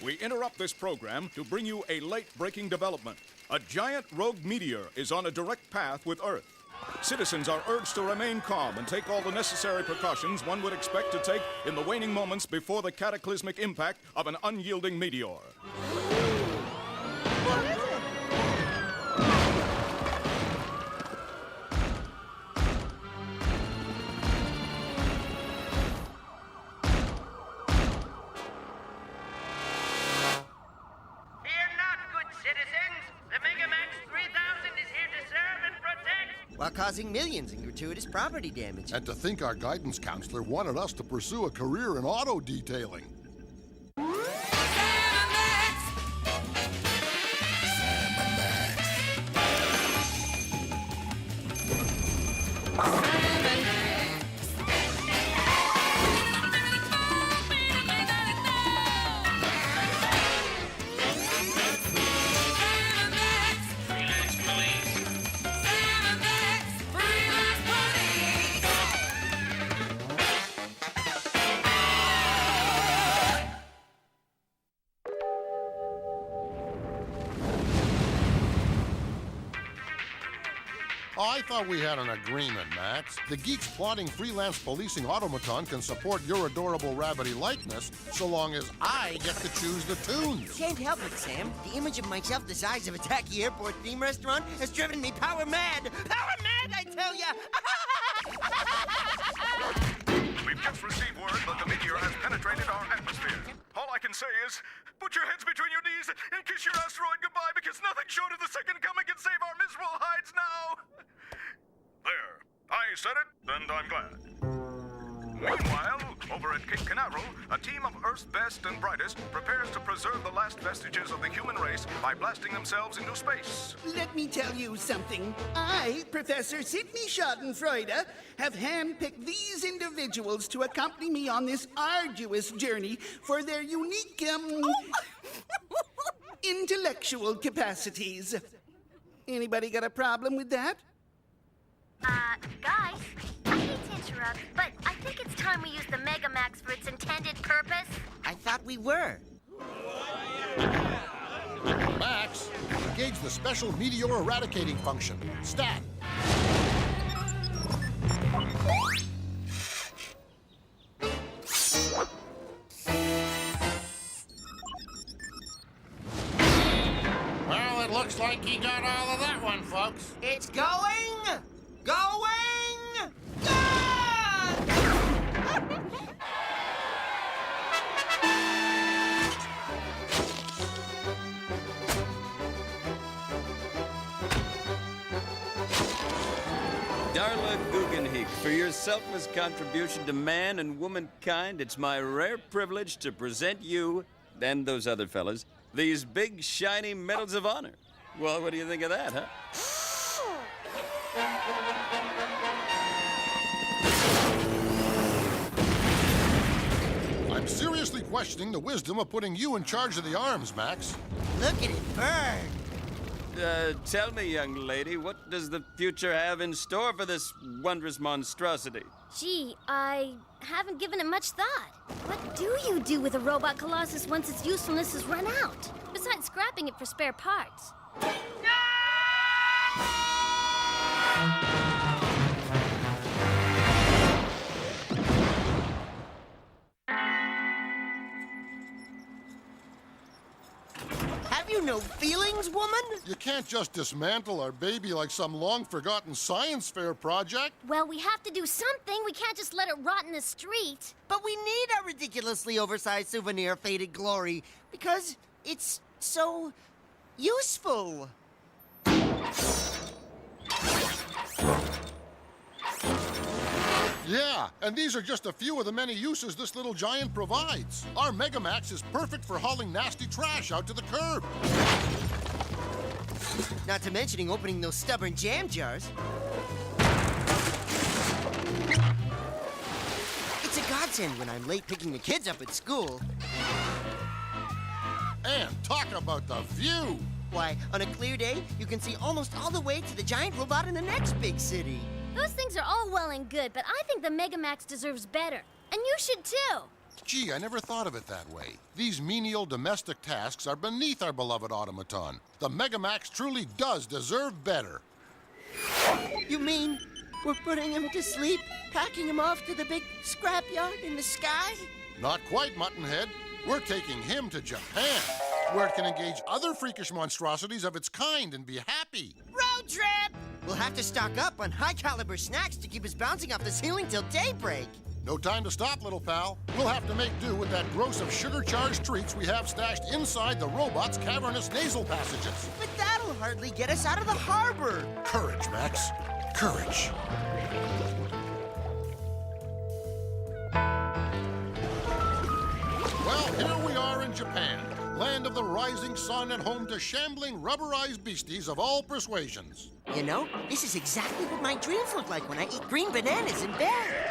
we interrupt this program to bring you a late-breaking development. A giant rogue meteor is on a direct path with Earth. Citizens are urged to remain calm and take all the necessary precautions one would expect to take in the waning moments before the cataclysmic impact of an unyielding meteor. What is it? While causing millions in gratuitous property damage. And to think our guidance counselor wanted us to pursue a career in auto detailing. I thought we had an agreement, Max. The geeks plotting freelance policing automaton can support your adorable rabbity likeness so long as I get to choose the tunes. Can't help it, Sam. The image of myself the size of a tacky airport theme restaurant has driven me power mad. Power mad, I tell ya! We've just received word that the meteor has penetrated our atmosphere. All I can say is, put your heads between your knees and kiss your asteroid goodbye, because nothing short of the second coming can save our miserable hides now. There. I said it, and I'm glad. Meanwhile, over at Cape Canaveral, a team of Earth's best and brightest prepares to preserve the last vestiges of the human race by blasting themselves into space. Let me tell you something. I, Professor Sidney Schadenfreude, have handpicked these individuals to accompany me on this arduous journey for their unique, intellectual capacities. Anybody got a problem with that? Guys, I hate to interrupt, but I think it's time we use the Megamax for its intended purpose. I thought we were. Max, engage the special meteor eradicating function. Stat. Well, it looks like he got all of that one, folks. It's going! Going! Darla Guggenheek, for your selfless contribution to man and womankind, it's my rare privilege to present you, and those other fellas, these big, shiny medals of honor. Well, what do you think of that, huh? I'm seriously questioning the wisdom of putting you in charge of the arms, Max. Look at it burn! Tell me, young lady, what does the future have in store for this wondrous monstrosity? Gee, I haven't given it much thought. What do you do with a robot colossus once its usefulness is run out? Besides scrapping it for spare parts. Have you no feelings, woman? You can't just dismantle our baby like some long-forgotten science fair project. Well, we have to do something. We can't just let it rot in the street. But we need a ridiculously oversized souvenir of faded glory because it's so useful. Yeah, and these are just a few of the many uses this little giant provides. Our Megamax is perfect for hauling nasty trash out to the curb. Not to mentioning opening those stubborn jam jars. It's a godsend when I'm late picking the kids up at school. And talk about the view. Why, on a clear day, you can see almost all the way to the giant robot in the next big city. Those things are all well and good, but I think the Megamax deserves better. And you should too. Gee, I never thought of it that way. These menial domestic tasks are beneath our beloved automaton. The Megamax truly does deserve better. You mean we're putting him to sleep, packing him off to the big scrapyard in the sky? Not quite, Muttonhead. We're taking him to Japan, where it can engage other freakish monstrosities of its kind and be happy. Road trip! We'll have to stock up on high-caliber snacks to keep us bouncing off the ceiling till daybreak. No time to stop, little pal. We'll have to make do with that gross of sugar-charged treats we have stashed inside the robot's cavernous nasal passages. But that'll hardly get us out of the harbor. Courage, Max. Courage. Well, here we are in Japan, land of the rising sun and home to shambling, rubberized beasties of all persuasions. You know, this is exactly what my dreams look like when I eat green bananas in bed.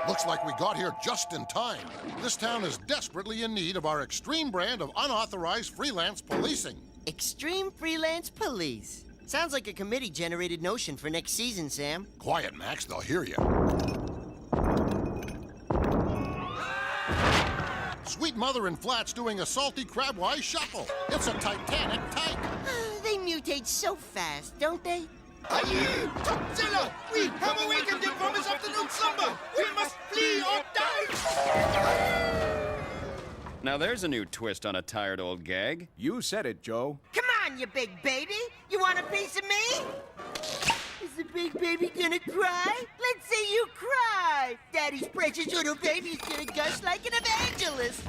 Looks like we got here just in time. This town is desperately in need of our extreme brand of unauthorized freelance policing. Extreme Freelance Police. Sounds like a committee-generated notion for next season, Sam. Quiet, Max, they'll hear you. Sweet mother in flat's doing a salty crabwise shuffle. It's a titanic type. They mutate so fast, don't they? Aye, Topzilla! We have awakened him from his afternoon slumber! We must flee or die! Now there's a new twist on a tired old gag. You said it, Joe. Come on, you big baby! You want a piece of me? Is the big baby gonna cry? Let's see you cry! Daddy's precious little baby's gonna gush like an evangelist!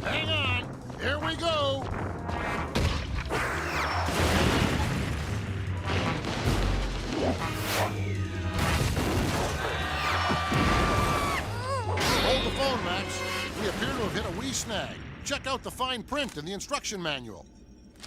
Hang on. Here we go. Hold the phone, Max. We appear to have hit a wee snag. Check out the fine print in the instruction manual.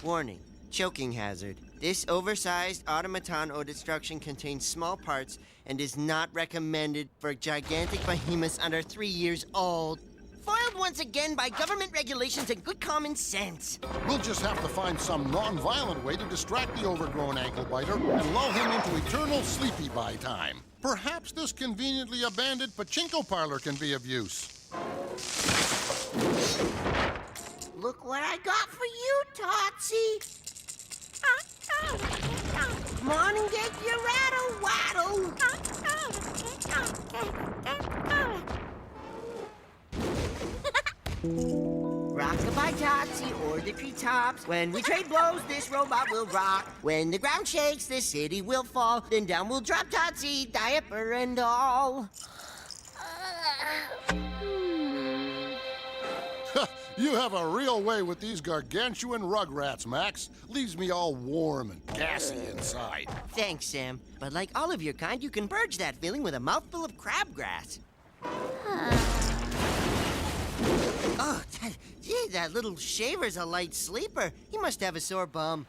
Warning. Choking hazard. This oversized automaton or destruction contains small parts and is not recommended for gigantic behemoths under 3 years old. Foiled once again by government regulations and good common sense. We'll just have to find some non-violent way to distract the overgrown ankle biter and lull him into eternal sleepy-by time. Perhaps this conveniently abandoned pachinko parlor can be of use. Look what I got for you, Tootsie. Come on and get your rattle-waddle. Rock-a-bye, Tootsie, or the treetops. When we trade blows, this robot will rock. When the ground shakes, this city will fall. Then down will drop Tootsie, diaper and all. You have a real way with these gargantuan rugrats, Max. Leaves me all warm and gassy inside. Thanks, Sam. But like all of your kind, you can purge that feeling with a mouthful of crabgrass. Oh, gee, that little shaver's a light sleeper. He must have a sore bum.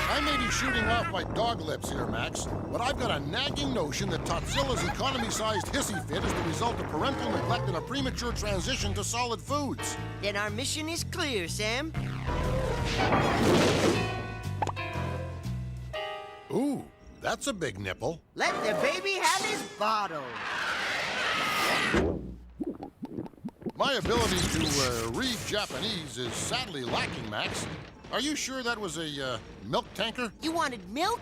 I may be shooting off my dog lips here, Max, but I've got a nagging notion that Totzilla's economy-sized hissy fit is the result of parental neglect and a premature transition to solid foods. Then our mission is clear, Sam. Ooh, that's a big nipple. Let the baby have his bottle. My ability to read Japanese is sadly lacking, Max. Are you sure that was a milk tanker? You wanted milk?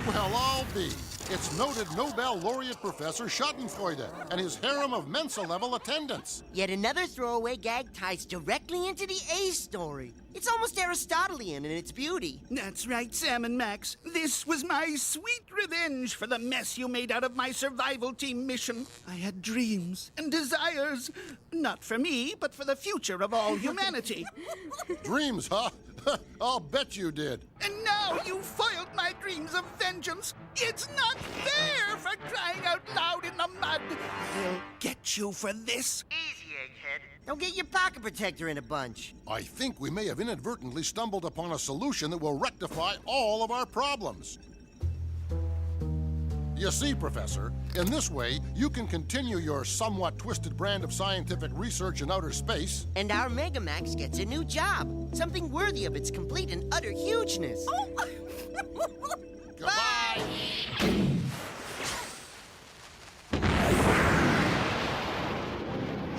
Well, I'll be. It's noted Nobel laureate Professor Schadenfreude and his harem of Mensa-level attendants. Yet another throwaway gag ties directly into the A story. It's almost Aristotelian in its beauty. That's right, Sam and Max. This was my sweet revenge for the mess you made out of my survival team mission. I had dreams and desires. Not for me, but for the future of all humanity. Dreams, huh? I'll bet you did. And now you foiled my dreams of vengeance. It's not fair for crying out loud in the mud. I'll get you for this. Easy, egghead. Don't get your pocket protector in a bunch. I think we may have inadvertently stumbled upon a solution that will rectify all of our problems. You see, Professor, in this way, you can continue your somewhat twisted brand of scientific research in outer space. And our Megamax gets a new job. Something worthy of its complete and utter hugeness. Goodbye!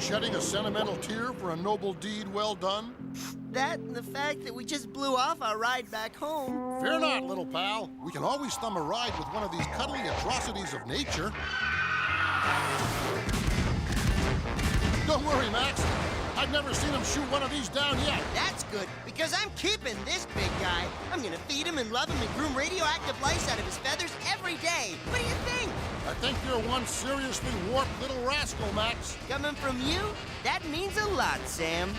shedding a sentimental tear for a noble deed well done? That and the fact that we just blew off our ride back home. Fear not, little pal. We can always thumb a ride with one of these cuddly atrocities of nature. Don't worry, Max. I've never seen him shoot one of these down yet. That's good, because I'm keeping this big guy. I'm gonna feed him and love him and groom radioactive lice out of his feathers every day. What do you think? I think you're one seriously warped little rascal, Max. Coming from you, that means a lot, Sam.